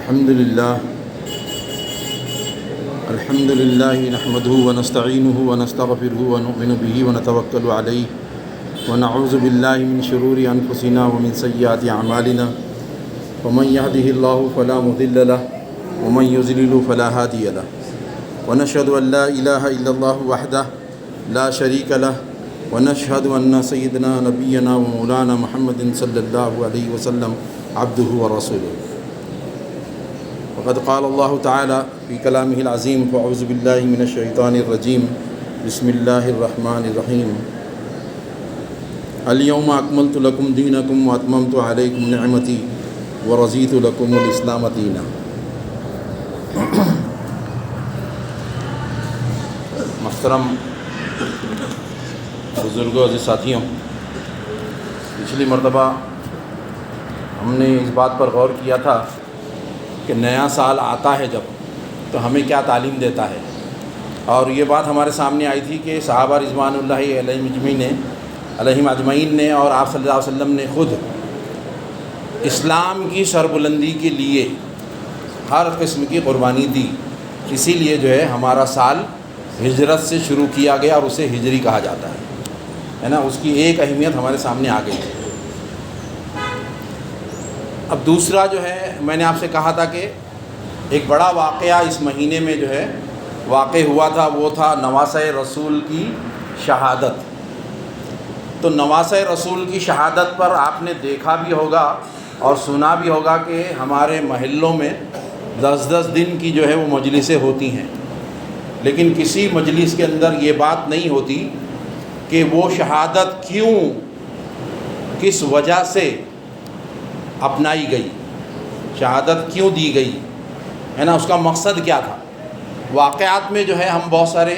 الحمد لله نحمده ونستعينه ونستغفره ونؤمن به ونتوكل عليه ونعوذ بالله من شرور أنفسنا ومن سيئات أعمالنا ومن يهده الله فلا مضل له ومن يضلل فلا هادي له ونشهد أن لا إله إلا الله وحده لا شريك له ونشهد أن سيدنا نبينا ومولانا محمد صلى الله عليه وسلم عبده ورسوله. وقد قال الله تعالى في كلامه العظيم فأعوذ بالله من الشيطان الرجيم بسم الله الرحمن الرحيم اليوم أكملت لكم دينكم وأتممت عليكم نعمتي ورضيت لكم الإسلام دينا. محترم بزرگوں عزیز ساتھیوں، پچھلی مرتبہ ہم نے اس بات پر غور کیا تھا کہ نیا سال آتا ہے جب تو ہمیں کیا تعلیم دیتا ہے، اور یہ بات ہمارے سامنے آئی تھی کہ صحابہ رضوان اللہ علیہم اجمعین نے اور آپ صلی اللہ علیہ وسلم نے خود اسلام کی سربلندی کے لیے ہر قسم کی قربانی دی. اسی لیے جو ہے ہمارا سال ہجرت سے شروع کیا گیا اور اسے ہجری کہا جاتا ہے نا. اس کی ایک اہمیت ہمارے سامنے آ گئی. اب دوسرا جو ہے میں نے آپ سے کہا تھا کہ ایک بڑا واقعہ اس مہینے میں جو ہے واقع ہوا تھا، وہ تھا نواسۂ رسول کی شہادت. تو نواسۂ رسول کی شہادت پر آپ نے دیکھا بھی ہوگا اور سنا بھی ہوگا کہ ہمارے محلوں میں 10 دن کی جو ہے وہ مجلسیں ہوتی ہیں، لیکن کسی مجلس کے اندر یہ بات نہیں ہوتی کہ وہ شہادت کیوں، کس وجہ سے اپنائی گئی، شہادت کیوں دی گئی ہے نا، اس کا مقصد کیا تھا. واقعات میں جو ہے ہم بہت سارے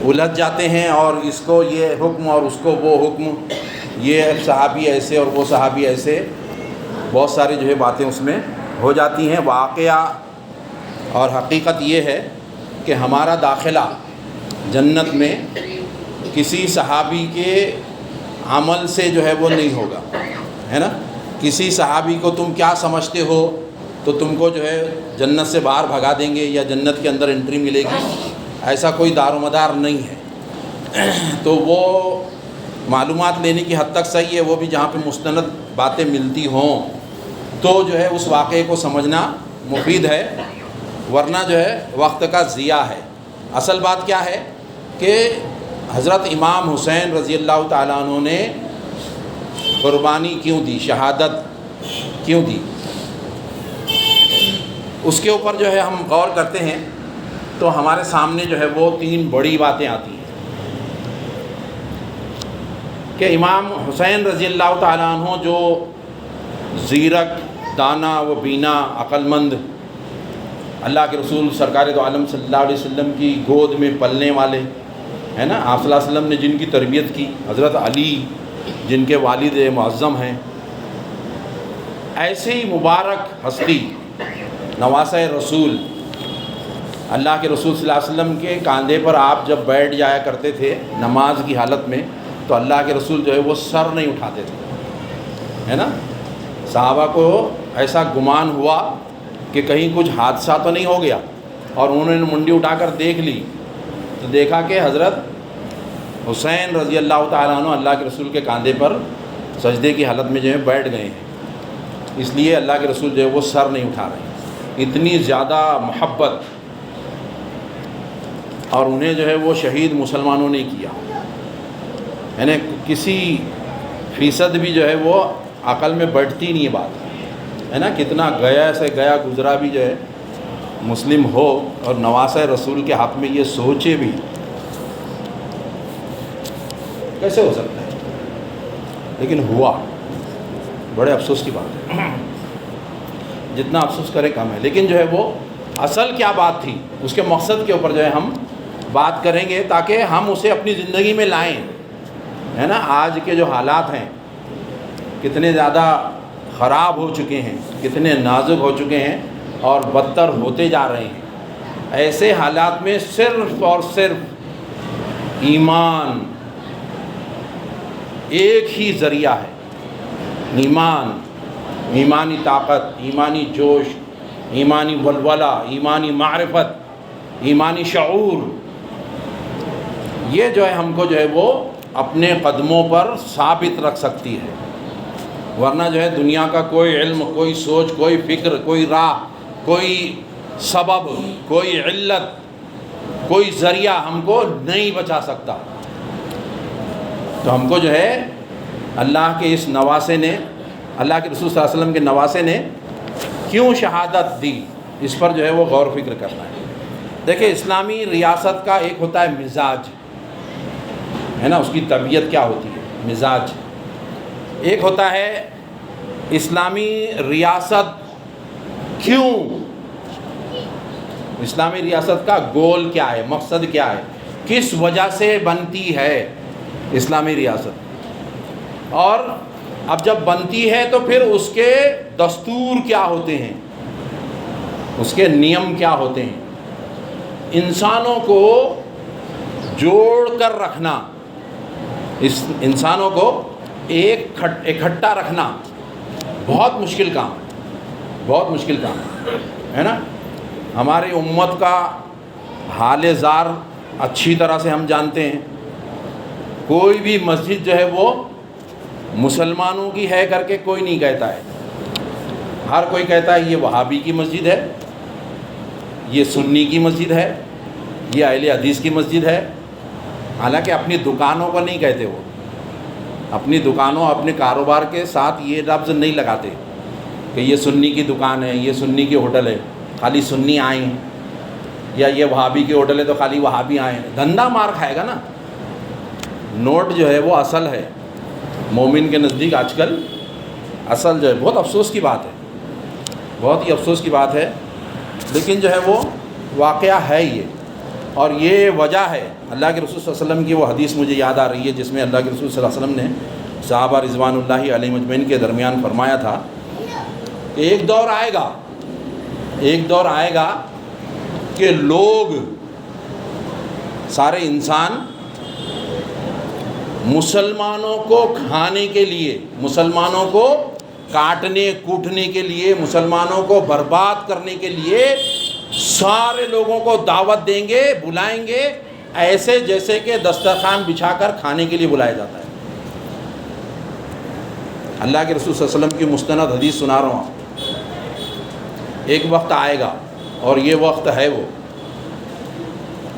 الجھ جاتے ہیں اور اس کو یہ حکم اور اس کو وہ حکم، یہ صحابی ایسے اور وہ صحابی ایسے، بہت ساری جو ہے باتیں اس میں ہو جاتی ہیں. واقعہ اور حقیقت یہ ہے کہ ہمارا داخلہ جنت میں کسی صحابی کے عمل سے جو ہے وہ نہیں ہوگا، ہے نا. کسی صحابی کو تم کیا سمجھتے ہو تو تم کو جو ہے جنت سے باہر بھگا دیں گے یا جنت کے اندر انٹری ملے گی، ایسا کوئی دار و مدار نہیں ہے. تو وہ معلومات لینے کی حد تک صحیح ہے، وہ بھی جہاں پہ مستند باتیں ملتی ہوں تو جو ہے اس واقعے کو سمجھنا مفید ہے، ورنہ جو ہے وقت کا ضیاع ہے. اصل بات کیا ہے کہ حضرت امام حسین رضی اللہ تعالیٰ عنہ نے قربانی کیوں دی، شہادت کیوں دی، اس کے اوپر جو ہے ہم غور کرتے ہیں تو ہمارے سامنے جو ہے وہ 3 بڑی باتیں آتی ہیں کہ امام حسین رضی اللہ تعالیٰ عنہ جو زیرک، دانا و بینا، عقل مند، اللہ کے رسول سرکار دو عالم صلی اللہ علیہ وسلم کی گود میں پلنے والے ہے نا، آپ صلی اللہ علیہ وسلم نے جن کی تربیت کی، حضرت علی جن کے والد معظم ہیں، ایسے ہی مبارک ہستی نواسۂ رسول، اللہ کے رسول صلی اللہ علیہ وسلم کے کاندھے پر آپ جب بیٹھ جایا کرتے تھے نماز کی حالت میں تو اللہ کے رسول جو ہے وہ سر نہیں اٹھاتے تھے، ہے نا. صحابہ کو ایسا گمان ہوا کہ کہیں کچھ حادثہ تو نہیں ہو گیا، اور انہوں نے منڈی اٹھا کر دیکھ لی تو دیکھا کہ حضرت حسین رضی اللہ تعالیٰ عنہ اللہ کے رسول کے کاندھے پر سجدے کی حالت میں جو ہے بیٹھ گئے ہیں، اس لیے اللہ کے رسول جو ہے وہ سر نہیں اٹھا رہے ہیں. اتنی زیادہ محبت، اور انہیں جو ہے وہ شہید مسلمانوں نے کیا، یعنی کسی فیصد بھی جو ہے وہ عقل میں بیٹھتی نہیں ہے بات، ہے نا. کتنا گیا سے گیا گزرا بھی جو ہے مسلم ہو اور نواسۂ رسول کے حق میں یہ سوچے بھی، کیسے ہو سکتا ہے؟ لیکن ہوا. بڑے افسوس کی بات ہے، جتنا افسوس کرے کم ہے. لیکن جو ہے وہ اصل کیا بات تھی، اس کے مقصد کے اوپر جو ہے ہم بات کریں گے تاکہ ہم اسے اپنی زندگی میں لائیں، ہے نا. آج کے جو حالات ہیں کتنے زیادہ خراب ہو چکے ہیں، کتنے نازک ہو چکے ہیں اور بدتر ہوتے جا رہے ہیں. ایسے حالات میں صرف اور صرف ایمان ایک ہی ذریعہ ہے. ایمان، ایمانی طاقت، ایمانی جوش، ایمانی ولولہ، ایمانی معرفت، ایمانی شعور، یہ جو ہے ہم کو جو ہے وہ اپنے قدموں پر ثابت رکھ سکتی ہے. ورنہ جو ہے دنیا کا کوئی علم، کوئی سوچ، کوئی فکر، کوئی راہ، کوئی سبب، کوئی علت، کوئی ذریعہ ہم کو نہیں بچا سکتا. تو ہم کو جو ہے اللہ کے اس نواسے نے، اللہ کے رسول صلی اللہ علیہ وسلم کے نواسے نے کیوں شہادت دی، اس پر جو ہے وہ غور و فکر کرنا ہے. دیکھیں اسلامی ریاست کا ایک ہوتا ہے مزاج، ہے نا، اس کی طبیعت کیا ہوتی ہے، مزاج. ایک ہوتا ہے اسلامی ریاست کیوں، اسلامی ریاست کا گول کیا ہے، مقصد کیا ہے، کس وجہ سے بنتی ہے اسلامی ریاست. اور اب جب بنتی ہے تو پھر اس کے دستور کیا ہوتے ہیں، اس کے نیم کیا ہوتے ہیں. انسانوں کو جوڑ کر رکھنا، اس انسانوں کو اکٹھا رکھنا بہت مشکل کام ہے، بہت مشکل کام ہے نا. ہماری امت کا حال زار اچھی طرح سے ہم جانتے ہیں. کوئی بھی مسجد جو ہے وہ مسلمانوں کی ہے کر کے کوئی نہیں کہتا ہے. ہر کوئی کہتا ہے یہ وہابی کی مسجد ہے، یہ سنی کی مسجد ہے، یہ اہل حدیث کی مسجد ہے. حالانکہ اپنی دکانوں کو نہیں کہتے، وہ اپنی دکانوں، اپنے کاروبار کے ساتھ یہ لفظ نہیں لگاتے کہ یہ سنی کی دکان ہے، یہ سنی کی ہوٹل ہے، خالی سنی آئیں ہیں، یا یہ وہابی کی ہوٹل ہے تو خالی وہابی آئیں ہیں. دھندا مار کھائے گا نا. نوٹ جو ہے وہ اصل ہے مومن کے نزدیک آج کل. اصل جو ہے بہت افسوس کی بات ہے، بہت ہی افسوس کی بات ہے، لیکن جو ہے وہ واقعہ ہے یہ. اور یہ وجہ ہے اللہ کے رسول صلی اللہ علیہ وسلم کی وہ حدیث مجھے یاد آ رہی ہے جس میں اللہ کے رسول صلی اللہ علیہ وسلم نے صحابہ رضوان اللہ علیہم اجمعین کے درمیان فرمایا تھا کہ ایک دور آئے گا کہ لوگ، سارے انسان مسلمانوں کو کھانے کے لیے، مسلمانوں کو کاٹنے کوٹنے کے لیے، مسلمانوں کو برباد کرنے کے لیے سارے لوگوں کو دعوت دیں گے، بلائیں گے، ایسے جیسے کہ دسترخوان بچھا کر کھانے کے لیے بلایا جاتا ہے. اللہ کے رسول صلی اللہ علیہ وسلم کی مستند حدیث سنا رہا ہوں. ایک وقت آئے گا اور یہ وقت ہے وہ.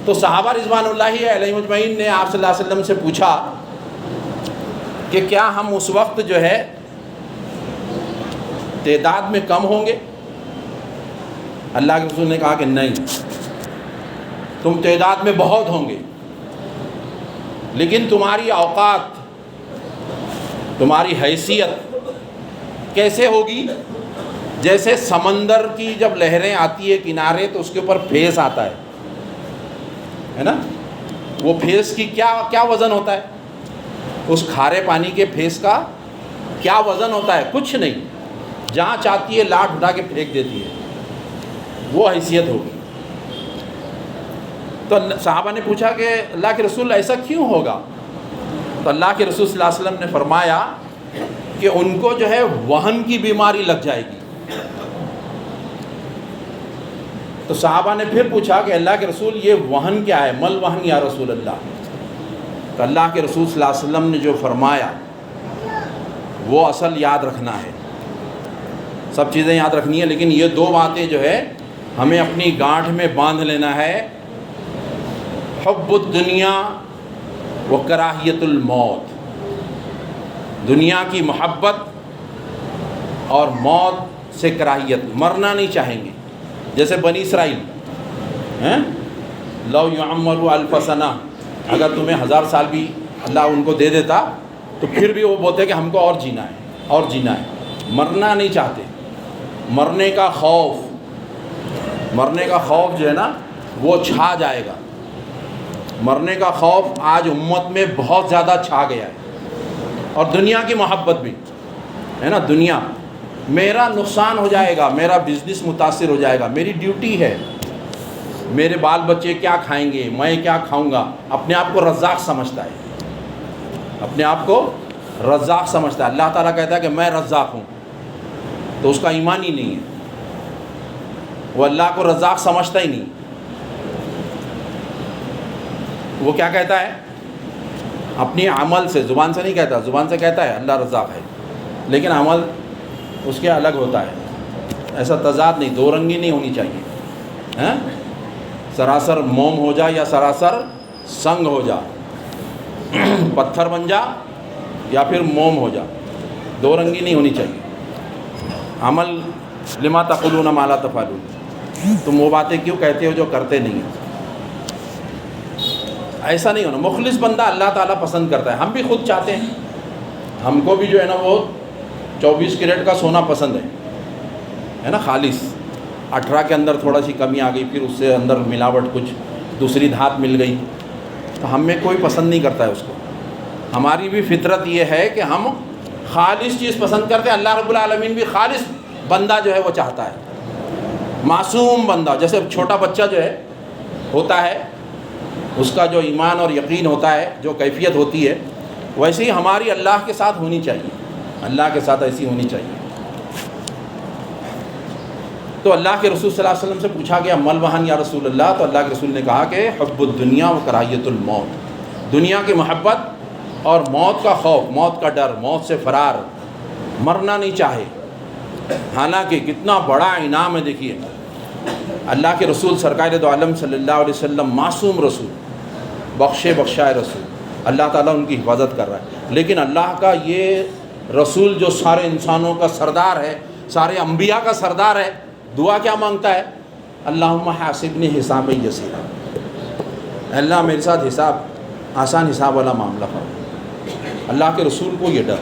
تو صحابہ رضوان اللہ علیہم اجمعین نے آپ صلی اللہ علیہ وسلم سے پوچھا کہ کیا ہم اس وقت جو ہے تعداد میں کم ہوں گے؟ اللہ کے رسول نے کہا کہ نہیں، تم تعداد میں بہت ہوں گے، لیکن تمہاری اوقات، تمہاری حیثیت کیسے ہوگی؟ جیسے سمندر کی جب لہریں آتی ہے کنارے تو اس کے اوپر پھیس آتا ہے نا. وہ پھیس کی کیا وزن ہوتا ہے؟ اس کھارے پانی کے پھیس کا کیا وزن ہوتا ہے؟ کچھ نہیں. جہاں چاہتی ہے لاٹ اٹھا کے پھینک دیتی ہے. وہ حیثیت ہوگی. تو صحابہ نے پوچھا کہ اللہ کے رسول ایسا کیوں ہوگا؟ تو اللہ کے رسول صلی اللہ علیہ وسلم نے فرمایا کہ ان کو جو ہے وہن کی بیماری لگ جائے گی. تو صحابہ نے پھر پوچھا کہ اللہ کے رسول یہ وہن کیا ہے؟ مل وہن یا رسول اللہ. تو اللہ کے رسول صلی اللہ علیہ وسلم نے جو فرمایا وہ اصل یاد رکھنا ہے. سب چیزیں یاد رکھنی ہے، لیکن یہ دو باتیں جو ہے ہمیں اپنی گانٹھ میں باندھ لینا ہے. حب الدنیا و کراہیت الموت. دنیا کی محبت اور موت سے کراہیت، مرنا نہیں چاہیں گے. جیسے بنی اسرائیل لو یعمروا الف سنہ، اگر تمہیں 1000 سال بھی اللہ ان کو دے دیتا تو پھر بھی وہ بولتے کہ ہم کو اور جینا ہے، اور جینا ہے. مرنا نہیں چاہتے. مرنے کا خوف جو ہے نا وہ چھا جائے گا. مرنے کا خوف آج امت میں بہت زیادہ چھا گیا ہے. اور دنیا کی محبت بھی ہے نا. دنیا، میرا نقصان ہو جائے گا، میرا بزنس متاثر ہو جائے گا، میری ڈیوٹی ہے، میرے بال بچے کیا کھائیں گے، میں کیا کھاؤں گا. اپنے آپ کو رزاق سمجھتا ہے، اپنے آپ کو رزاق سمجھتا ہے. اللہ تعالیٰ کہتا ہے کہ میں رزاق ہوں، تو اس کا ایمان ہی نہیں ہے. وہ اللہ کو رزاق سمجھتا ہی نہیں. وہ کیا کہتا ہے؟ اپنی عمل سے، زبان سے نہیں کہتا، زبان سے کہتا ہے اللہ رزاق ہے، لیکن عمل اس کے الگ ہوتا ہے. ایسا تضاد نہیں، دو رنگی نہیں ہونی چاہیے. سراسر موم ہو جا یا سراسر سنگ ہو جا، پتھر بن جا یا پھر موم ہو جا، دو رنگی نہیں ہونی چاہیے. عمل لما تقولون ما لا تفعلون، تم وہ باتیں کیوں کہتے ہو جو کرتے نہیں ہو. ایسا نہیں ہونا. مخلص بندہ اللہ تعالیٰ پسند کرتا ہے. ہم بھی خود چاہتے ہیں، ہم کو بھی جو ہے نا وہ 24 کیرٹ کا سونا پسند ہے نا، خالص. 18 کے اندر تھوڑا سی کمی آ گئی، پھر اس سے اندر ملاوٹ کچھ دوسری دھات مل گئی، تو ہم میں کوئی پسند نہیں کرتا ہے اس کو. ہماری بھی فطرت یہ ہے کہ ہم خالص چیز پسند کرتے ہیں. اللہ رب العالمین بھی خالص بندہ جو ہے وہ چاہتا ہے، معصوم بندہ. جیسے چھوٹا بچہ جو ہے ہوتا ہے، اس کا جو ایمان اور یقین ہوتا ہے، جو کیفیت ہوتی ہے، ویسے ہی ہماری اللہ کے ساتھ ہونی چاہیے. اللہ کے ساتھ ایسی ہونی چاہیے. تو اللہ کے رسول صلی اللہ علیہ وسلم سے پوچھا گیا مل وہن یا رسول اللہ، تو اللہ کے رسول نے کہا کہ حب الدنیا و کراہیت الموت، دنیا کی محبت اور موت کا خوف، موت کا ڈر، موت سے فرار، مرنا نہیں چاہے. حالانکہ کتنا بڑا انعام ہے. دیکھیے اللہ کے رسول سرکار دو عالم صلی اللہ علیہ وسلم، معصوم رسول، بخشے بخشائے رسول، اللہ تعالیٰ ان کی حفاظت کر رہا ہے. لیکن اللہ کا یہ رسول جو سارے انسانوں کا سردار ہے، سارے انبیاء کا سردار ہے، دعا کیا مانگتا ہے؟ اللہم حاسبنی حسابا یسیرا، اللہ میرے ساتھ حساب، آسان حساب والا معاملہ کرو. اللہ کے رسول کو یہ ڈر.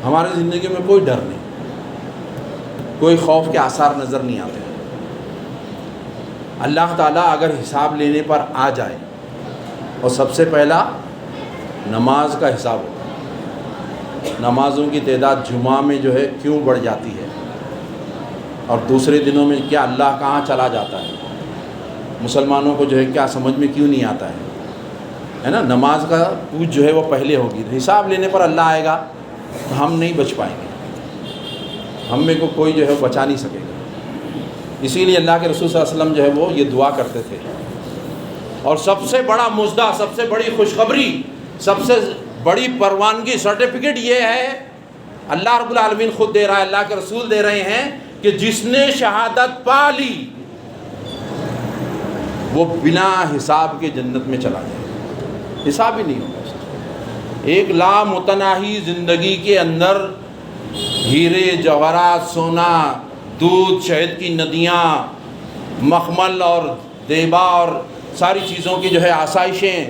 ہمارے زندگی میں کوئی ڈر نہیں، کوئی خوف کے آثار نظر نہیں آتے. اللہ تعالیٰ اگر حساب لینے پر آ جائے، اور سب سے پہلا نماز کا حساب ہوگا. نمازوں کی تعداد جمعہ میں جو ہے کیوں بڑھ جاتی ہے، اور دوسرے دنوں میں کیا اللہ کہاں چلا جاتا ہے، مسلمانوں کو جو ہے کیا سمجھ میں کیوں نہیں آتا ہے نا. نماز کا پوچھ جو ہے وہ پہلے ہوگی. حساب لینے پر اللہ آئے گا تو ہم نہیں بچ پائیں گے، ہم میں کو کوئی جو ہے بچا نہیں سکے گا. اسی لیے اللہ کے رسول صلی اللہ علیہ وسلم جو ہے وہ یہ دعا کرتے تھے. اور سب سے بڑا مژدہ، سب سے بڑی خوشخبری، سب سے بڑی پروانگی، سرٹیفکیٹ یہ ہے، اللہ رب العالمین خود دے رہا ہے، اللہ کے رسول دے رہے ہیں کہ جس نے شہادت پا لی وہ بنا حساب کے جنت میں چلا جائے. حساب ہی نہیں ہوگا اس کا. ایک لامتناہی زندگی کے اندر ہیرے جواہرات، سونا، دودھ، شہد کی ندیاں، مخمل اور دیبا اور ساری چیزوں کی جو ہے آسائشیں،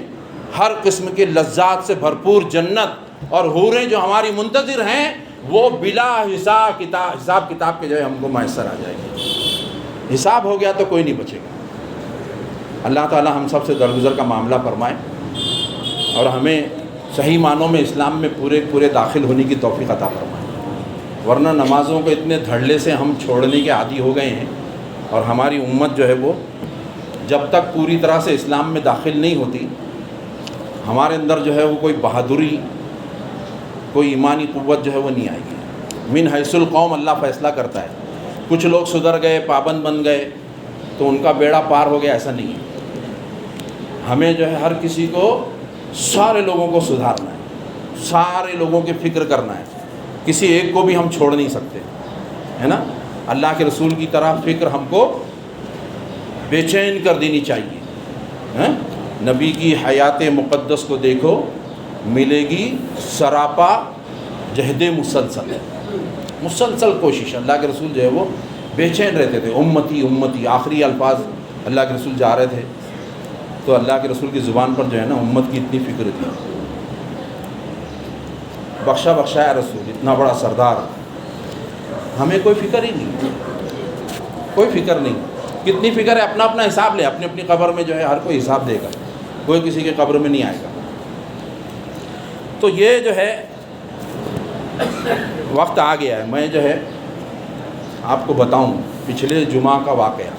ہر قسم کے لذات سے بھرپور جنت اور حوریں جو ہماری منتظر ہیں، وہ بلا حساب کتاب کے جو ہے ہم کو میسر آ جائے گی. حساب ہو گیا تو کوئی نہیں بچے گا. اللہ تعالی ہم سب سے درگزر کا معاملہ فرمائے اور ہمیں صحیح معنوں میں اسلام میں پورے داخل ہونے کی توفیق عطا فرمائے. ورنہ نمازوں کو اتنے دھڑلے سے ہم چھوڑنے کے عادی ہو گئے ہیں، اور ہماری امت جو ہے وہ جب تک پوری طرح سے اسلام میں داخل نہیں ہوتی، ہمارے اندر جو ہے وہ کوئی بہادری، کوئی ایمانی قوت جو ہے وہ نہیں آئے گی. من حیث القوم اللہ فیصلہ کرتا ہے. کچھ لوگ سدھر گئے، پابند بن گئے تو ان کا بیڑا پار ہو گیا، ایسا نہیں ہے. ہمیں جو ہے ہر کسی کو، سارے لوگوں کو سدھارنا ہے، سارے لوگوں کی فکر کرنا ہے. کسی ایک کو بھی ہم چھوڑ نہیں سکتے، ہے نا. اللہ کے رسول کی طرح فکر ہم کو بے چین کر دینی چاہیے. نبی کی حیات مقدس کو دیکھو، ملے گی سراپا جہد مسلسل کوشش. اللہ کے رسول جو ہے وہ بے چین رہتے تھے. امتی امتی، آخری الفاظ اللہ کے رسول جا رہے تھے تو اللہ کے رسول کی زبان پر جو ہے نا امت کی اتنی فکر تھی. بخشا بخشایا رسول، اتنا بڑا سردار، ہمیں کوئی فکر ہی نہیں، کوئی فکر نہیں. کتنی فکر ہے، اپنا اپنا حساب لے. اپنی اپنی قبر میں جو ہے ہر کوئی حساب دے گا، کوئی کسی کے قبر میں نہیں آئے گا. تو یہ جو ہے وقت آ گیا ہے. میں جو ہے آپ کو بتاؤں پچھلے جمعہ کا واقعہ.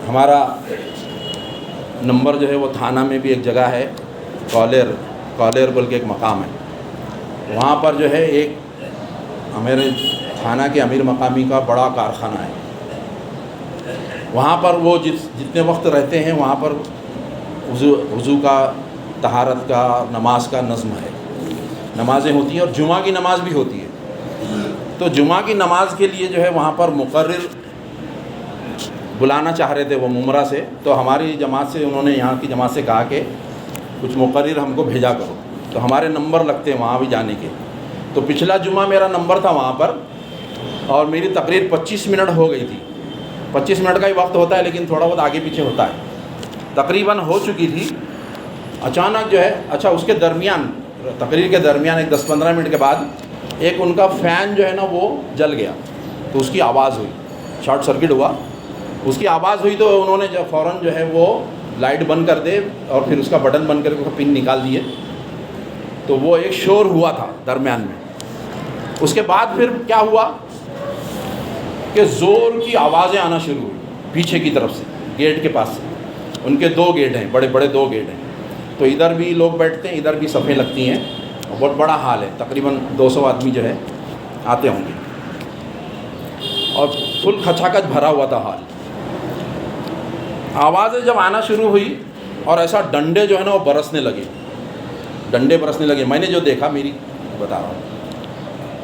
ہمارا نمبر جو ہے وہ تھانہ میں بھی ایک جگہ ہے، کالیر بول کے ایک مقام ہے. وہاں پر جو ہے ایک ہمارے کھانہ کے امیر مقامی کا بڑا کارخانہ ہے، وہاں پر وہ جتنے وقت رہتے ہیں وہاں پر وضو کا، طہارت کا، نماز کا نظم ہے، نمازیں ہوتی ہیں اور جمعہ کی نماز بھی ہوتی ہے۔ تو جمعہ کی نماز کے لیے جو ہے وہاں پر مقرر بلانا چاہ رہے تھے وہ ممرہ سے، تو ہماری جماعت سے انہوں نے، یہاں کی جماعت سے کہا کہ کچھ مقرر ہم کو بھیجا کرو، تو ہمارے نمبر لگتے ہیں وہاں بھی جانے کے۔ تو پچھلا جمعہ میرا نمبر تھا وہاں پر، اور میری تقریر 25 منٹ ہو گئی تھی۔ 25 منٹ کا ہی وقت ہوتا ہے لیکن تھوڑا بہت آگے پیچھے ہوتا ہے، تقریباً ہو چکی تھی۔ اچانک جو ہے، اچھا اس کے درمیان، تقریر کے درمیان ایک 10-15 منٹ کے بعد ایک ان کا فین جو ہے نا وہ جل گیا، تو اس کی آواز ہوئی، شارٹ سرکٹ ہوا، اس کی آواز ہوئی، تو انہوں نے جو فوراً جو ہے وہ لائٹ بند کر دے اور پھر اس کا بٹن بند کر کے پن نکال دیے، تو وہ ایک شور ہوا تھا درمیان میں۔ اس کے بعد پھر کیا ہوا کہ زور کی آوازیں آنا شروع ہوئی پیچھے کی طرف سے، گیٹ کے پاس سے۔ ان کے 2 گیٹ ہیں، بڑے بڑے 2 گیٹ ہیں، تو ادھر بھی لوگ بیٹھتے ہیں، ادھر بھی صفیں لگتی ہیں، اور بہت بڑا ہال ہے، تقریباً 200 آدمی جو ہے آتے ہوں گے، اور فل کھچاکچ بھرا ہوا تھا ہال۔ آوازیں جب آنا شروع ہوئی اور ایسا ڈنڈے جو ہے نا وہ برسنے لگے، ڈنڈے برسنے لگے، میں نے جو دیکھا، میری بتا رہا ہوں،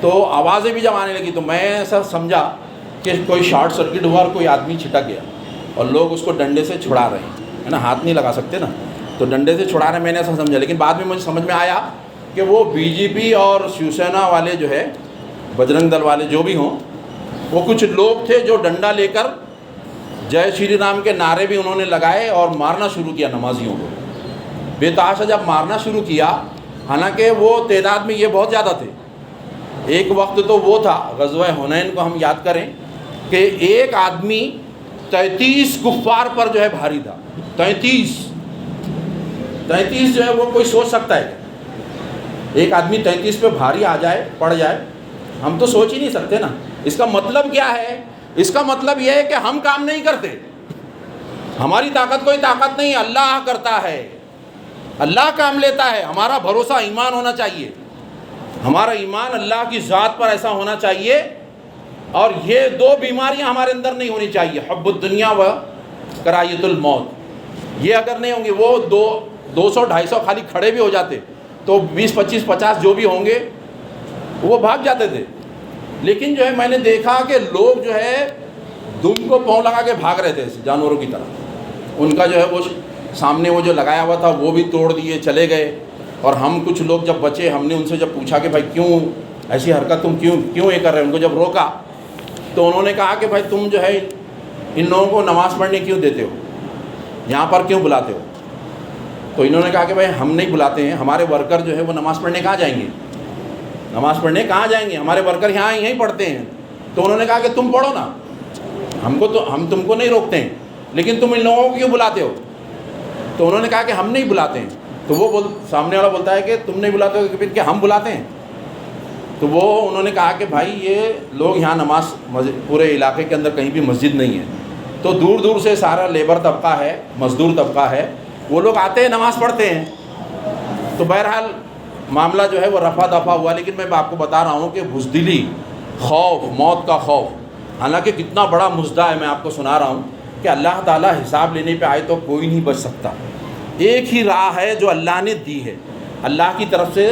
تو آوازیں بھی جب آنے لگی تو میں ایسا سمجھا کہ کوئی شارٹ سرکٹ ہوا اور کوئی آدمی چھٹک گیا، اور لوگ اس کو ڈنڈے سے چھڑا رہے ہیں، ہے نا، ہاتھ نہیں لگا سکتے نا، تو ڈنڈے سے چھڑا رہے ہیں، میں نے ایسا سمجھا۔ لیکن بعد میں مجھے سمجھ میں آیا کہ وہ BJP اور شیو سینا والے جو ہے، بجرنگ دل والے جو بھی ہوں، وہ کچھ لوگ تھے جو ڈنڈا لے کر جے شری رام کے نعرے بھی انہوں نے لگائے اور مارنا شروع کیا نمازیوں کو۔ بے تحاشا جب مارنا شروع کیا، حالانکہ وہ تعداد میں یہ بہت زیادہ تھے، ایک وقت تو وہ تھا غزوہ حنین کو ہم یاد کریں کہ ایک آدمی 33 کفار پر جو ہے بھاری تھا، 33 جو ہے وہ کوئی سوچ سکتا ہے ایک آدمی 33 پہ بھاری آ جائے، پڑ جائے، ہم تو سوچ ہی نہیں سکتے نا۔ اس کا مطلب کیا ہے؟ اس کا مطلب یہ ہے کہ ہم کام نہیں کرتے، ہماری طاقت کوئی طاقت نہیں، اللہ کرتا ہے، اللہ کام لیتا ہے۔ ہمارا بھروسہ ایمان ہونا چاہیے، ہمارا ایمان اللہ کی ذات پر ایسا ہونا چاہیے، اور یہ 2 بیماریاں ہمارے اندر نہیں ہونی چاہیے، حب الدنیا و کراہیت الموت۔ یہ اگر نہیں ہوں گے، وہ 200-250 خالی کھڑے بھی ہو جاتے تو 20-25-50 جو بھی ہوں گے وہ بھاگ جاتے تھے۔ لیکن جو ہے میں نے دیکھا کہ لوگ جو ہے دم کو پاؤں لگا کے بھاگ رہے تھے جانوروں کی طرح، ان کا جو ہے وہ سامنے وہ جو لگایا ہوا تھا وہ بھی توڑ دیے، چلے گئے۔ اور ہم کچھ لوگ جب بچے، ہم نے ان سے جب پوچھا کہ بھائی کیوں ایسی حرکت، تم کیوں یہ کر رہے ہیں، ان کو جب روکا تو انہوں نے کہا کہ بھائی تم جو ہے ان لوگوں کو نماز پڑھنے کیوں دیتے ہو، یہاں پر کیوں بلاتے ہو؟ تو انہوں نے کہا کہ بھائی ہم نہیں بلاتے ہیں، ہمارے ورکر جو ہے وہ نماز پڑھنے کہاں جائیں گے، نماز پڑھنے کہاں جائیں گے، ہمارے ورکر یہیں پڑھتے ہیں۔ تو انہوں نے کہا کہ تم پڑھو نا، ہم تم کو نہیں روکتے ہیں، لیکن تم ان لوگوں کو کیوں بلاتے ہو؟ تو انہوں نے کہا کہ ہم نہیں بلاتے ہیں۔ تو وہ سامنے والا بولتا ہے کہ تم نہیں بلاتے ہو، کہ کیا ہم بلاتے ہیں؟ تو وہ انہوں نے کہا کہ بھائی یہ لوگ یہاں نماز، پورے علاقے کے اندر کہیں بھی مسجد نہیں ہے، تو دور دور سے سارا لیبر طبقہ ہے، مزدور طبقہ ہے، وہ لوگ آتے ہیں نماز پڑھتے ہیں۔ تو بہرحال معاملہ جو ہے وہ رفع دفع ہوا، لیکن میں آپ کو بتا رہا ہوں کہ بزدلی، خوف، موت کا خوف، حالانکہ کتنا بڑا مزدہ ہے، میں آپ کو سنا رہا ہوں کہ اللہ تعالیٰ حساب لینے پہ آئے تو کوئی نہیں بچ سکتا۔ ایک ہی راہ ہے جو اللہ نے دی ہے، اللہ کی طرف سے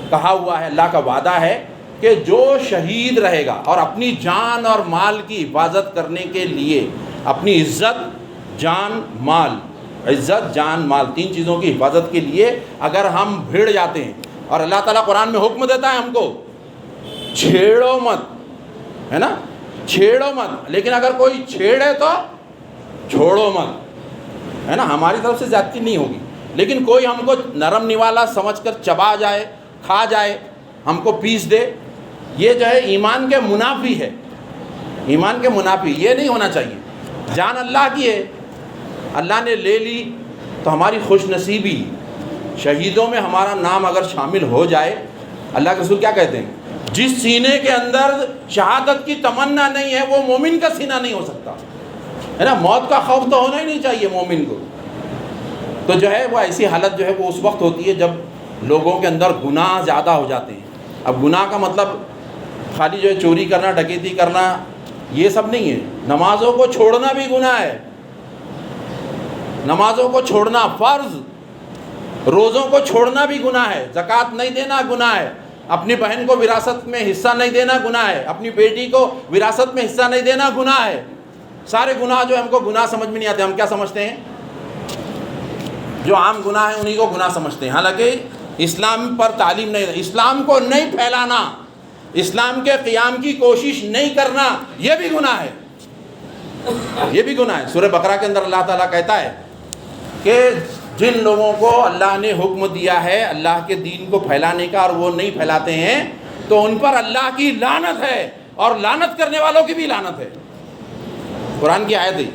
کہا ہوا ہے، اللہ کا وعدہ ہے کہ جو شہید رہے گا اور اپنی جان اور مال کی حفاظت کرنے کے لیے، اپنی عزت، جان، مال، عزت، جان، مال، 3 چیزوں کی حفاظت کے لیے اگر ہم بھیڑ جاتے ہیں، اور اللہ تعالیٰ قرآن میں حکم دیتا ہے ہم کو چھیڑو مت، ہے نا، چھیڑو مت، لیکن اگر کوئی چھیڑے تو چھوڑو مت، ہے نا، ہماری طرف سے زیادتی نہیں ہوگی، لیکن کوئی ہم کو نرم نوالا سمجھ کر چبا جائے، کھا جائے، ہم کو پیس دے، یہ جو ہے ایمان کے منافی ہے، ایمان کے منافی، یہ نہیں ہونا چاہیے۔ جان اللہ کی ہے، اللہ نے لے لی تو ہماری خوش نصیبی، شہیدوں میں ہمارا نام اگر شامل ہو جائے، اللہ کے رسول کیا کہتے ہیں، جس سینے کے اندر شہادت کی تمنا نہیں ہے وہ مومن کا سینہ نہیں ہو سکتا، ہے نا، موت کا خوف تو ہونا ہی نہیں چاہیے مومن کو۔ تو جو ہے وہ ایسی حالت جو ہے وہ اس وقت ہوتی ہے جب لوگوں کے اندر گناہ زیادہ ہو جاتے ہیں۔ اب گناہ کا مطلب خالی جو ہے چوری کرنا, ڈکیتی کرنا یہ سب نہیں ہے. نمازوں کو چھوڑنا بھی گناہ ہے, نمازوں کو چھوڑنا فرض, روزوں کو چھوڑنا بھی گناہ ہے, زکوٰۃ نہیں دینا گناہ ہے, اپنی بہن کو وراثت میں حصہ نہیں دینا گناہ ہے, اپنی بیٹی کو وراثت میں حصہ نہیں دینا گناہ ہے. سارے گناہ جو ہم کو گناہ سمجھ میں نہیں آتے. ہم کیا سمجھتے ہیں؟ جو عام گناہ ہیں انہی کو گناہ سمجھتے ہیں, حالانکہ اسلام پر تعلیم نہیں, اسلام کو نہیں پھیلانا, اسلام کے قیام کی کوشش نہیں کرنا, یہ بھی گناہ ہے, یہ بھی گناہ ہے. سورہ بقرہ کے اندر اللہ تعالیٰ کہتا ہے کہ جن لوگوں کو اللہ نے حکم دیا ہے اللہ کے دین کو پھیلانے کا اور وہ نہیں پھیلاتے ہیں تو ان پر اللہ کی لعنت ہے, اور لعنت کرنے والوں کی بھی لعنت ہے. قرآن کی آیت ہے.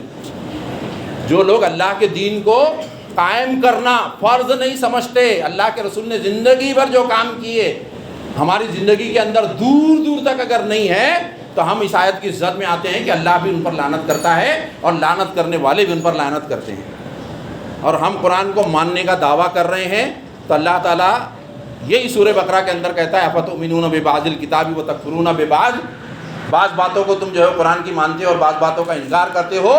جو لوگ اللہ کے دین کو قائم کرنا فرض نہیں سمجھتے, اللہ کے رسول نے زندگی بھر جو کام کیے ہماری زندگی کے اندر دور دور تک اگر نہیں ہے تو ہم اس آیت کی زد میں آتے ہیں کہ اللہ بھی ان پر لعنت کرتا ہے اور لعنت کرنے والے بھی ان پر لعنت کرتے ہیں. اور ہم قرآن کو ماننے کا دعویٰ کر رہے ہیں تو اللہ تعالیٰ یہی سورہ بقرہ کے اندر کہتا ہے افتؤمنون ببعض الکتاب وتکفرون ببعض, بعض باتوں کو تم جو ہے قرآن کی مانتے ہو اور بعض باتوں کا انکار کرتے ہو.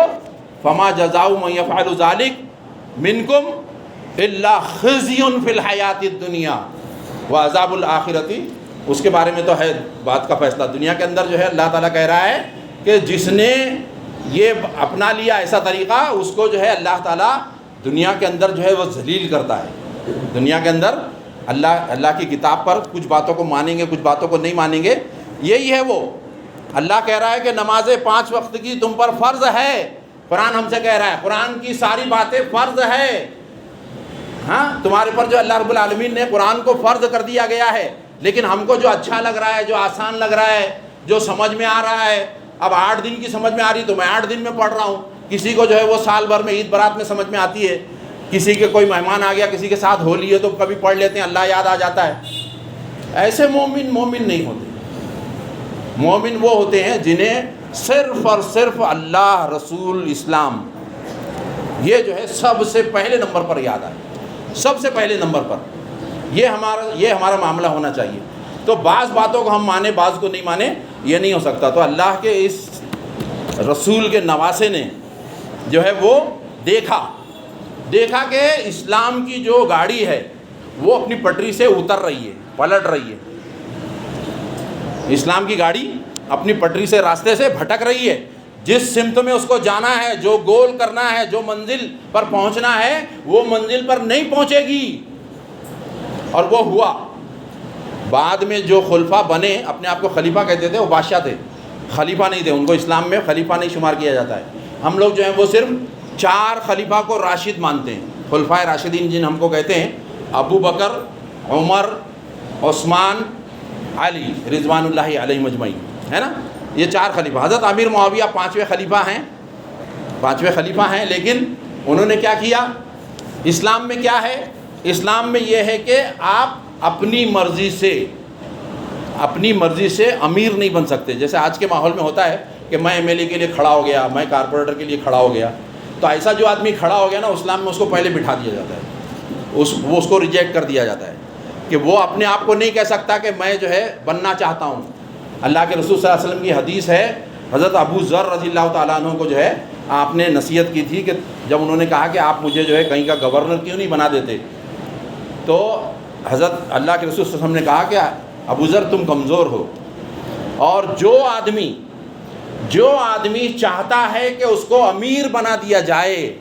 فما جزاء من یفعل ذلک منکم الا خزی فی الحیات الدنیا وعذاب الآخرۃ. اس کے بارے میں تو ہے بات کا فیصلہ. دنیا کے اندر جو ہے اللہ تعالیٰ کہہ رہا ہے کہ جس نے یہ اپنا لیا ایسا طریقہ اس کو جو ہے اللہ تعالیٰ دنیا کے اندر جو ہے وہ ذلیل کرتا ہے. دنیا کے اندر اللہ کی کتاب پر کچھ باتوں کو مانیں گے کچھ باتوں کو نہیں مانیں گے, یہی ہے وہ. اللہ کہہ رہا ہے کہ نمازیں 5 وقت کی تم پر فرض ہے. قرآن ہم سے کہہ رہا ہے قرآن کی ساری باتیں فرض ہے. ہاں تمہارے پر جو اللہ رب العالمین نے قرآن کو فرض کر دیا گیا ہے, لیکن ہم کو جو اچھا لگ رہا ہے, جو آسان لگ رہا ہے, جو سمجھ میں آ رہا ہے, اب 8 دن کی سمجھ میں آ رہی تو میں 8 دن میں پڑھ رہا ہوں. کسی کو جو ہے وہ سال بھر میں عید برات میں سمجھ میں آتی ہے, کسی کے کوئی مہمان آ گیا کسی کے ساتھ ہولی ہے تو کبھی پڑھ لیتے ہیں, اللہ یاد آ جاتا ہے. ایسے مومن نہیں ہوتے. مومن وہ ہوتے ہیں جنہیں صرف اور صرف اللہ, رسول, اسلام یہ جو ہے سب سے پہلے نمبر پر یاد آئے, سب سے پہلے نمبر پر. یہ ہمارا معاملہ ہونا چاہیے. تو بعض باتوں کو ہم مانیں بعض کو نہیں مانیں یہ نہیں ہو سکتا. تو اللہ کے اس رسول کے نواسے نے جو ہے وہ دیکھا کہ اسلام کی جو گاڑی ہے وہ اپنی پٹری سے اتر رہی ہے, پلٹ رہی ہے. اسلام کی گاڑی اپنی پٹری سے راستے سے بھٹک رہی ہے. جس سمت میں اس کو جانا ہے, جو گول کرنا ہے, جو منزل پر پہنچنا ہے وہ منزل پر نہیں پہنچے گی. اور وہ ہوا. بعد میں جو خلفاء بنے, اپنے آپ کو خلیفہ کہتے تھے, وہ بادشاہ تھے, خلیفہ نہیں تھے. ان کو اسلام میں خلیفہ نہیں شمار کیا جاتا ہے. ہم لوگ جو ہیں وہ صرف 4 خلیفہ کو راشد مانتے ہیں. خلفائے راشدین جن ہم کو کہتے ہیں ابو بکر, عمر, عثمان, علی رضوان اللہ علیہ مجمعین, ہے نا. یہ 4 خلیفہ. حضرت امیر معاویہ 5ویں خلیفہ ہیں. لیکن انہوں نے کیا کیا؟ اسلام میں کیا ہے؟ اسلام میں یہ ہے کہ آپ اپنی مرضی سے امیر نہیں بن سکتے. جیسے آج کے ماحول میں ہوتا ہے کہ میں MLA کے لیے کھڑا ہو گیا, میں کارپوریٹر کے لیے کھڑا ہو گیا. تو ایسا جو آدمی کھڑا ہو گیا نا, اسلام میں اس کو پہلے بٹھا دیا جاتا ہے, اس کو ریجیکٹ کر دیا جاتا ہے کہ وہ اپنے آپ کو نہیں کہہ سکتا کہ میں جو ہے بننا چاہتا ہوں. اللہ کے رسول صلی اللہ علیہ وسلم کی حدیث ہے, حضرت ابو ذر رضی اللہ تعالیٰ عنہ کو جو ہے آپ نے نصیحت کی تھی کہ جب انہوں نے کہا کہ آپ مجھے جو ہے کہیں کا گورنر کیوں نہیں بنا دیتے, تو حضرت اللہ کے رسول صلی اللہ علیہ وسلم نے کہا کہ ابو ذر تم کمزور ہو, اور جو آدمی چاہتا ہے کہ اس کو امیر بنا دیا جائے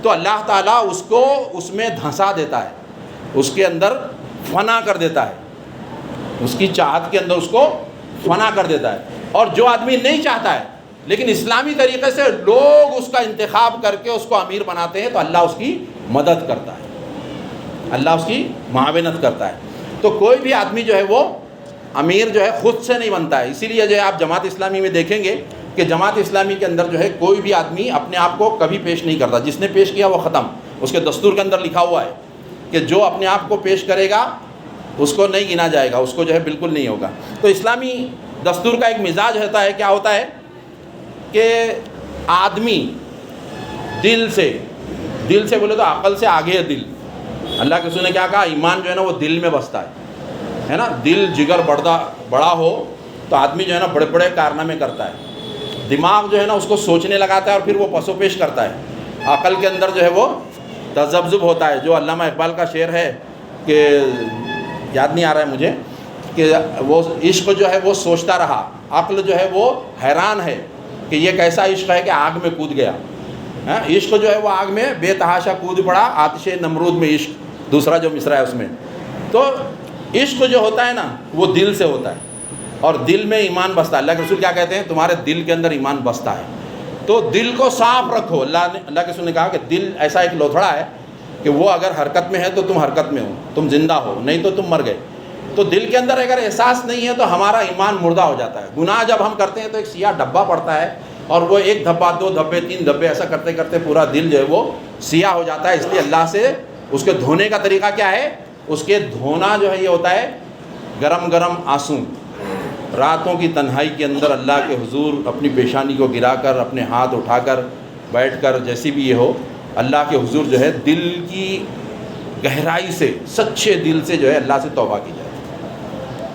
تو اللہ تعالیٰ اس کو اس میں دھنسا دیتا ہے, اس کے اندر فنا کر دیتا ہے, اس کی چاہت کے اندر اس کو فنا کر دیتا ہے. اور جو آدمی نہیں چاہتا ہے لیکن اسلامی طریقے سے لوگ اس کا انتخاب کر کے اس کو امیر بناتے ہیں تو اللہ اس کی مدد کرتا ہے, اللہ اس کی معاونت کرتا ہے. تو کوئی بھی آدمی جو ہے وہ امیر جو ہے خود سے نہیں بنتا ہے. اسی لیے جو ہے آپ جماعت اسلامی میں دیکھیں گے کہ جماعت اسلامی کے اندر جو ہے کوئی بھی آدمی اپنے آپ کو کبھی پیش نہیں کرتا. جس نے پیش کیا وہ ختم. اس کے دستور کے اندر لکھا ہوا ہے کہ جو اپنے آپ کو پیش کرے گا اس کو نہیں گنا جائے گا, اس کو جو ہے بالکل نہیں ہوگا. تو اسلامی دستور کا ایک مزاج ہوتا ہے, کیا ہوتا ہے کہ آدمی دل سے بولے تو عقل سے آگے ہے دل. اللہ کے رسول نے کیا کہا, ایمان جو ہے نا وہ دل میں بستا ہے نا. دل جگر بڑا ہو تو آدمی جو ہے نا بڑے بڑے کارنامے کرتا ہے، دماغ جو ہے نا اس کو سوچنے لگاتا ہے اور پھر وہ پس و پیش کرتا ہے، عقل کے اندر جو ہے وہ تذبذب ہوتا ہے. جو علامہ اقبال کا شعر ہے کہ یاد نہیں آ رہا ہے مجھے، کہ وہ عشق جو ہے وہ سوچتا رہا، عقل جو ہے وہ حیران ہے کہ یہ کیسا عشق ہے کہ آگ میں کود گیا. عشق جو ہے وہ آگ میں بے تحاشا کود پڑا، آتش نمرود میں عشق، دوسرا جو مصرع ہے اس میں. تو عشق جو ہوتا ہے نا وہ دل سے ہوتا ہے، اور دل میں ایمان بستا ہے. اللہ کے رسول کیا کہتے ہیں؟ تمہارے دل کے اندر ایمان بستا ہے. تو دل کو صاف رکھو. اللہ کے رسول نے کہا کہ دل ایسا ایک لوتھڑا ہے کہ وہ اگر حرکت میں ہے تو تم حرکت میں ہو، تم زندہ ہو، نہیں تو تم مر گئے. تو دل کے اندر اگر احساس نہیں ہے تو ہمارا ایمان مردہ ہو جاتا ہے. گناہ جب ہم کرتے ہیں تو ایک سیاہ ڈبہ پڑتا ہے، اور وہ ایک دھبا، دو دھبے، تین دھبے، ایسا کرتے کرتے پورا دل جو ہے وہ سیاہ ہو جاتا ہے. اس لیے اللہ سے اس کے دھونے کا طریقہ کیا ہے؟ اس کے دھونا جو ہے یہ ہوتا ہے گرم گرم آنسو. راتوں کی تنہائی کے اندر اللہ کے حضور اپنی پیشانی کو گرا کر، اپنے ہاتھ اٹھا کر، بیٹھ کر، جیسی بھی یہ ہو، اللہ کے حضور جو ہے دل کی گہرائی سے، سچے دل سے جو ہے اللہ سے توبہ کی جائے.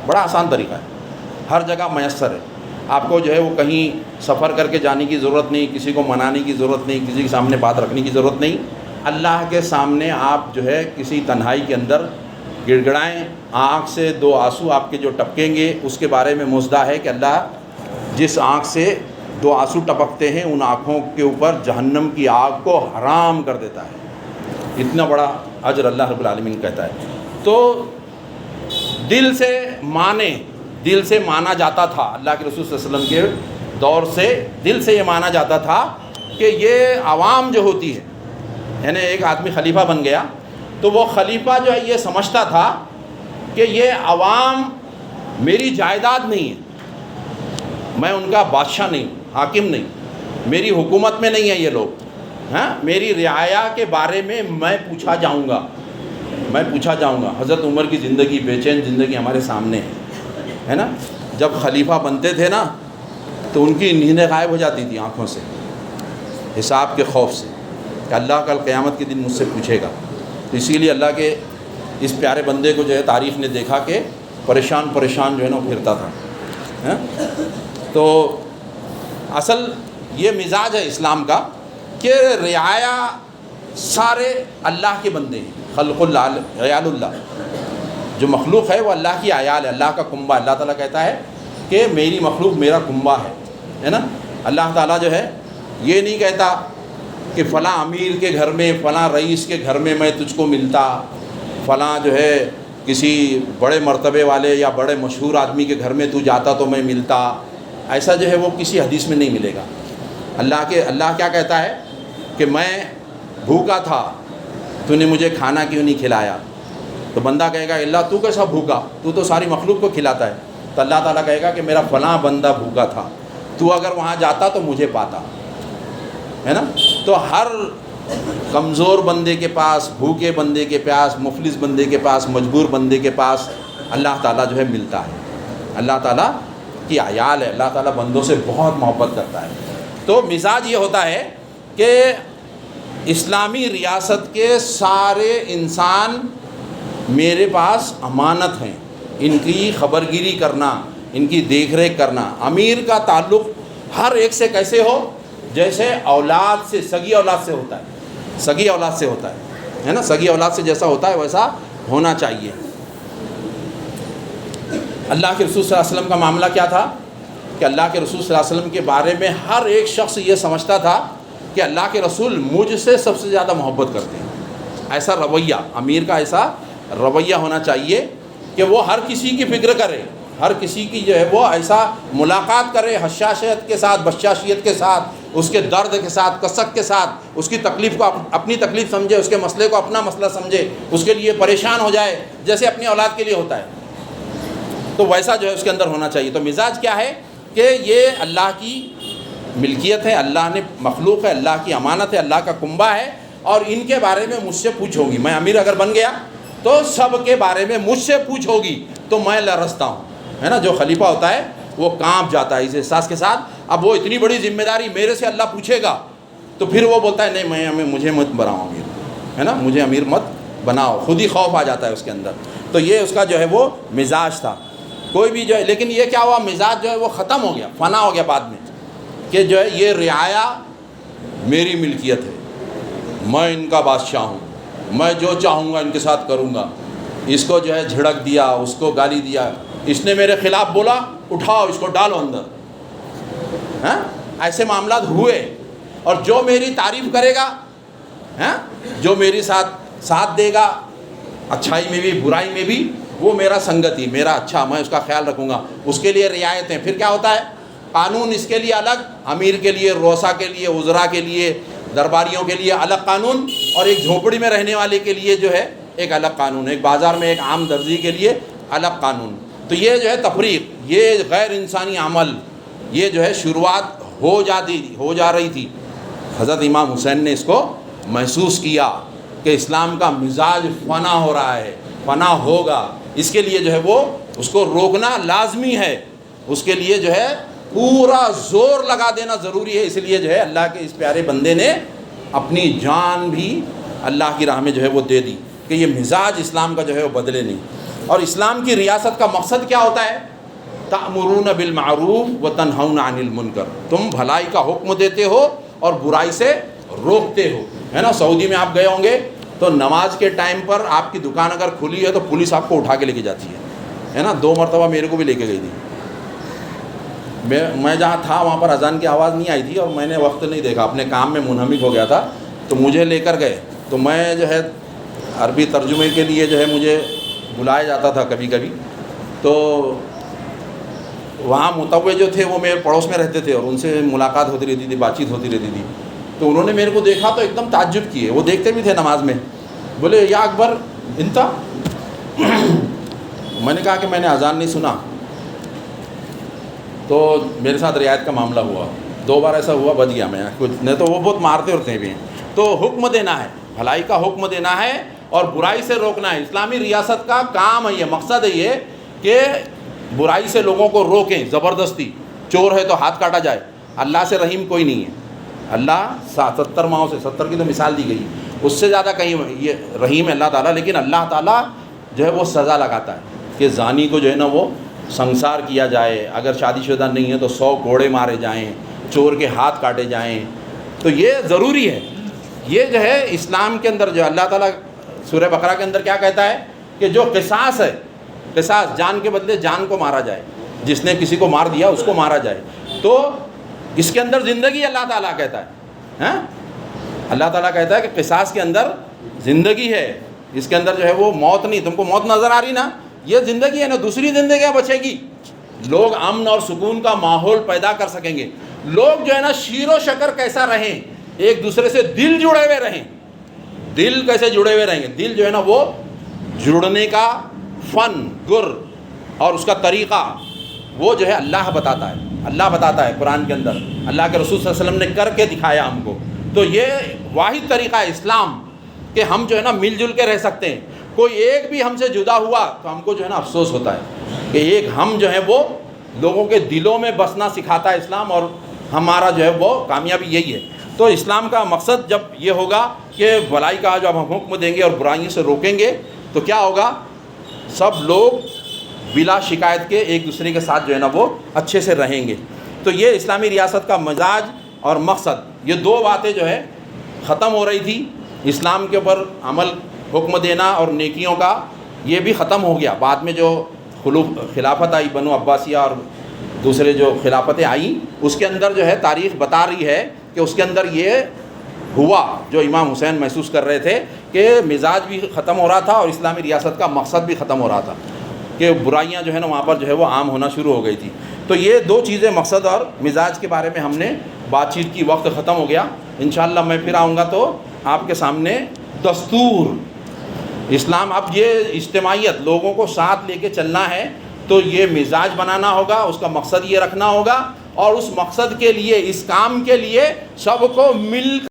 بڑا آسان طریقہ ہے، ہر جگہ میسر ہے. آپ کو جو ہے وہ کہیں سفر کر کے جانے کی ضرورت نہیں، کسی کو منانے کی ضرورت نہیں، کسی کے سامنے بات رکھنے کی ضرورت نہیں. اللہ کے سامنے آپ جو ہے کسی تنہائی کے اندر گڑ گڑائیں، آنکھ سے دو آنسو آپ کے جو ٹپکیں گے اس کے بارے میں مژدہ ہے کہ اللہ جس آنکھ سے دو آنسو ٹپکتے ہیں ان آنکھوں کے اوپر جہنم کی آگ کو حرام کر دیتا ہے. اتنا بڑا اجر اللہ رب العالمین کہتا ہے. تو دل سے مانے، دل سے مانا جاتا تھا اللہ کے رسول صلی اللہ علیہ وسلم کے دور سے، دل سے یہ مانا جاتا تھا کہ یہ عوام جو ہوتی ہے، یعنی ایک آدمی خلیفہ بن گیا تو وہ خلیفہ جو ہے یہ سمجھتا تھا کہ یہ عوام میری جائیداد نہیں ہے، میں ان کا بادشاہ نہیں، حاکم نہیں، میری حکومت میں نہیں ہے یہ لوگ، میری رعایا کے بارے میں میں پوچھا جاؤں گا، میں پوچھا جاؤں گا. حضرت عمر کی زندگی، بے چین زندگی ہمارے سامنے ہے نا. جب خلیفہ بنتے تھے نا تو ان کی نیندیں غائب ہو جاتی تھیں آنکھوں سے، حساب کے خوف سے کہ اللہ کل قیامت کے دن مجھ سے پوچھے گا. تو اسی لیے اللہ کے اس پیارے بندے کو جو ہے تاریخ نے دیکھا کہ پریشان پریشان جو ہے نا وہ پھرتا تھا. تو اصل یہ مزاج ہے اسلام کا کہ رعایا سارے اللہ کے بندے ہیں. خلق اللہ، عیال اللہ، جو مخلوق ہے وہ اللہ کی عیال ہے، اللہ کا کنبہ. اللہ تعالیٰ کہتا ہے کہ میری مخلوق میرا کنبہ ہے نا. اللہ تعالیٰ جو ہے یہ نہیں کہتا کہ فلاں امیر کے گھر میں، فلاں رئیس کے گھر میں میں تجھ کو ملتا، فلاں جو ہے کسی بڑے مرتبے والے یا بڑے مشہور آدمی کے گھر میں تو جاتا تو میں ملتا. ایسا جو ہے وہ کسی حدیث میں نہیں ملے گا. اللہ کیا کہتا ہے کہ میں بھوکا تھا، تو نے مجھے کھانا کیوں نہیں کھلایا؟ تو بندہ کہے گا اللہ تو کیسا بھوکا، تو تو ساری مخلوق کو کھلاتا ہے. تو اللہ تعالیٰ کہے گا کہ میرا فلاں بندہ بھوکا تھا، تو اگر وہاں جاتا تو مجھے پاتا، ہے نا. تو ہر کمزور بندے کے پاس، بھوکے بندے کے پاس، مفلس بندے کے پاس، مجبور بندے کے پاس اللہ تعالیٰ جو ہے ملتا ہے. اللہ تعالیٰ کی عیال ہے، اللہ تعالیٰ بندوں سے بہت محبت کرتا ہے. تو مزاج یہ ہوتا ہے کہ اسلامی ریاست کے سارے انسان میرے پاس امانت ہیں، ان کی خبرگیری کرنا، ان کی دیکھ ریکھ کرنا. امیر کا تعلق ہر ایک سے کیسے ہو؟ جیسے اولاد سے، سگی اولاد سے ہوتا ہے، سگی اولاد سے ہوتا ہے نا. سگی اولاد سے جیسا ہوتا ہے ویسا ہونا چاہیے. اللہ کے رسول صلی اللہ علیہ وسلم کا معاملہ کیا تھا کہ اللہ کے رسول صلی اللہ علیہ وسلم کے بارے میں ہر ایک شخص یہ سمجھتا تھا کہ اللہ کے رسول مجھ سے سب سے زیادہ محبت کرتے ہیں. ایسا رویہ، امیر کا ایسا رویہ ہونا چاہیے کہ وہ ہر کسی کی فکر کرے، ہر کسی کی جو ہے وہ ایسا ملاقات کرے، حشاشیت کے ساتھ، بشاشیت کے ساتھ، اس کے درد کے ساتھ، کسک کے ساتھ، اس کی تکلیف کو اپنی تکلیف سمجھے، اس کے مسئلے کو اپنا مسئلہ سمجھے، اس کے لیے پریشان ہو جائے جیسے اپنی اولاد کے لیے ہوتا ہے. تو ویسا جو ہے اس کے اندر ہونا چاہیے. تو مزاج کیا ہے کہ یہ اللہ کی ملکیت ہے، اللہ نے مخلوق ہے، اللہ کی امانت ہے، اللہ کا کنبہ ہے، اور ان کے بارے میں مجھ سے پوچھو گی. میں امیر اگر بن گیا تو سب کے بارے میں مجھ سے پوچھو گی تو میں لرزتا ہوں، ہے نا. جو خلیفہ ہوتا ہے وہ کانپ جاتا ہے اس احساس کے ساتھ. اب وہ اتنی بڑی ذمہ داری میرے سے اللہ پوچھے گا تو پھر وہ بولتا ہے نہیں، مجھے مت بناؤ امیر، ہے نا، مجھے امیر مت بناؤ. خود ہی خوف آ جاتا ہے اس کے اندر. تو یہ اس کا جو ہے وہ مزاج تھا. کوئی بھی جو ہے، لیکن یہ کیا ہوا، مزاج جو ہے وہ ختم ہو گیا، فنا ہو گیا بعد میں، کہ جو ہے یہ رعایا میری ملکیت ہے، میں ان کا بادشاہ ہوں، میں جو چاہوں گا ان کے ساتھ کروں گا. اس کو جو ہے جھڑک دیا، اس کو گالی دیا، اس نے میرے خلاف بولا، اٹھاؤ اس کو ڈالو اندر. ہاں ایسے معاملات ہوئے. اور جو میری تعریف کرے گا، جو میری ساتھ دے گا، اچھائی میں بھی برائی میں بھی، وہ میرا سنگتی، میرا اچھا، میں اس کا خیال رکھوں گا. اس کے لیے رعایتیں. پھر کیا ہوتا ہے، قانون اس کے لیے الگ، امیر کے لیے، روسا کے لیے، وزراء کے لیے، درباریوں کے لیے الگ قانون، اور ایک جھونپڑی میں رہنے والے کے لیے جو ہے ایک الگ قانون، ایک بازار میں ایک عام درزی کے لیے الگ قانون. تو یہ جو ہے تفریق، یہ غیر انسانی عمل، یہ جو ہے شروعات ہو جا رہی تھی. حضرت امام حسین نے اس کو محسوس کیا کہ اسلام کا مزاج فنا ہو رہا ہے، فنا ہوگا. اس کے لیے جو ہے وہ اس کو روکنا لازمی ہے، اس کے لیے جو ہے پورا زور لگا دینا ضروری ہے. اس لیے جو ہے اللہ کے اس پیارے بندے نے اپنی جان بھی اللہ کی راہ میں جو ہے وہ دے دی کہ یہ مزاج اسلام کا جو ہے وہ بدلے نہیں. اور اسلام کی ریاست کا مقصد کیا ہوتا ہے، تأمرون بالمعروف وتنہون عن المنکر، تم بھلائی کا حکم دیتے ہو اور برائی سے روکتے ہو. ہے نا، سعودی میں آپ گئے ہوں گے تو نماز کے ٹائم پر آپ کی دکان اگر کھلی ہے تو پولیس آپ کو اٹھا کے لے کے جاتی ہے نا. 2 مرتبہ میرے کو بھی لے کے گئی تھی. میں جہاں تھا وہاں پر اذان کی آواز نہیں آئی تھی اور میں نے وقت نہیں دیکھا، اپنے کام میں منہمک ہو گیا تھا، تو مجھے لے کر گئے. تو میں جو ہے عربی ترجمے کے لیے جو ہے مجھے بلایا جاتا تھا کبھی کبھی. تو وہاں متوع جو تھے وہ میرے پڑوس میں رہتے تھے اور ان سے ملاقات ہوتی رہتی تھی، بات چیت ہوتی رہتی تھی. تو انہوں نے میرے کو دیکھا تو ایک دم تعجب کیے. وہ دیکھتے بھی تھے نماز میں. بولے یا اکبر انتا. میں نے کہا کہ میں نے اذان نہیں سنا. تو میرے ساتھ رعایت کا معاملہ ہوا، 2 بار ایسا ہوا، بچ گیا میں. کچھ نہیں تو وہ بہت مارتے ہوتے بھی ہیں. تو حکم دینا ہے، بھلائی کا حکم دینا ہے اور برائی سے روکنا ہے. اسلامی ریاست کا کام ہے، یہ مقصد ہے یہ کہ برائی سے لوگوں کو روکیں زبردستی. چور ہے تو ہاتھ کاٹا جائے. اللہ سے رحیم کوئی نہیں ہے. اللہ 70 ماہوں سے، 70 کی تو مثال دی گئی، اس سے زیادہ کہیں یہ رحیم ہے اللہ تعالیٰ. لیکن اللہ تعالیٰ جو ہے وہ سزا لگاتا ہے کہ زانی کو جو ہے نا وہ سنسار کیا جائے، اگر شادی شدہ نہیں ہے تو 100 کوڑے مارے جائیں، چور کے ہاتھ کاٹے جائیں. تو یہ ضروری ہے. یہ جو ہے اسلام کے اندر جو اللہ تعالیٰ سورہ بقرہ کے اندر کیا کہتا ہے کہ جو قصاص ہے، قصاص جان کے بدلے جان کو مارا جائے، جس نے کسی کو مار دیا اس کو مارا جائے. تو اس کے اندر زندگی اللہ تعالیٰ کہتا ہے، اللہ تعالیٰ کہتا ہے کہ قصاص کے اندر زندگی ہے، اس کے اندر جو ہے وہ موت نہیں. تم کو موت نظر آ رہی نا، یہ زندگی ہے نا، دوسری زندگیاں بچے گی. لوگ امن اور سکون کا ماحول پیدا کر سکیں گے. لوگ جو ہے نا شیر و شکر کیسا رہیں، ایک دوسرے سے دل جڑے ہوئے رہیں. دل کیسے جڑے ہوئے رہیں گے؟ دل جو ہے نا وہ جڑنے کا فن گر اور اس کا طریقہ وہ جو ہے اللہ بتاتا ہے. اللہ بتاتا ہے قرآن کے اندر، اللہ کے رسول صلی اللہ علیہ وسلم نے کر کے دکھایا ہم کو. تو یہ واحد طریقہ ہے اسلام کہ ہم جو ہے نا مل جل کے رہ سکتے ہیں. کوئی ایک بھی ہم سے جدا ہوا تو ہم کو جو ہے نا افسوس ہوتا ہے کہ ایک ہم جو ہے وہ لوگوں کے دلوں میں بسنا سکھاتا ہے اسلام، اور ہمارا جو ہے وہ کامیابی یہی ہے. تو اسلام کا مقصد جب یہ ہوگا کہ بھلائی کا جب ہم حکم دیں گے اور برائیوں سے روکیں گے تو کیا ہوگا، سب لوگ بلا شکایت کے ایک دوسرے کے ساتھ جو ہے نا وہ اچھے سے رہیں گے. تو یہ اسلامی ریاست کا مزاج اور مقصد، یہ 2 باتیں جو ہے ختم ہو رہی تھی. اسلام کے اوپر عمل، حکم دینا اور نیکیوں کا، یہ بھی ختم ہو گیا. بعد میں جو خلافت آئی بنو عباسیہ اور دوسرے جو خلافتیں آئیں، اس کے اندر جو ہے تاریخ بتا رہی ہے کہ اس کے اندر یہ ہوا جو امام حسین محسوس کر رہے تھے کہ مزاج بھی ختم ہو رہا تھا اور اسلامی ریاست کا مقصد بھی ختم ہو رہا تھا، کہ برائیاں جو ہے نا وہاں پر جو ہے وہ عام ہونا شروع ہو گئی تھی. تو یہ 2 چیزیں، مقصد اور مزاج کے بارے میں ہم نے بات چیت کی. وقت ختم ہو گیا. انشاءاللہ میں پھر آؤں گا تو آپ کے سامنے دستور اسلام. اب یہ اجتماعیت، لوگوں کو ساتھ لے کے چلنا ہے، تو یہ مزاج بنانا ہوگا، اس کا مقصد یہ رکھنا ہوگا، اور اس مقصد کے لیے، اس کام کے لیے سب کو مل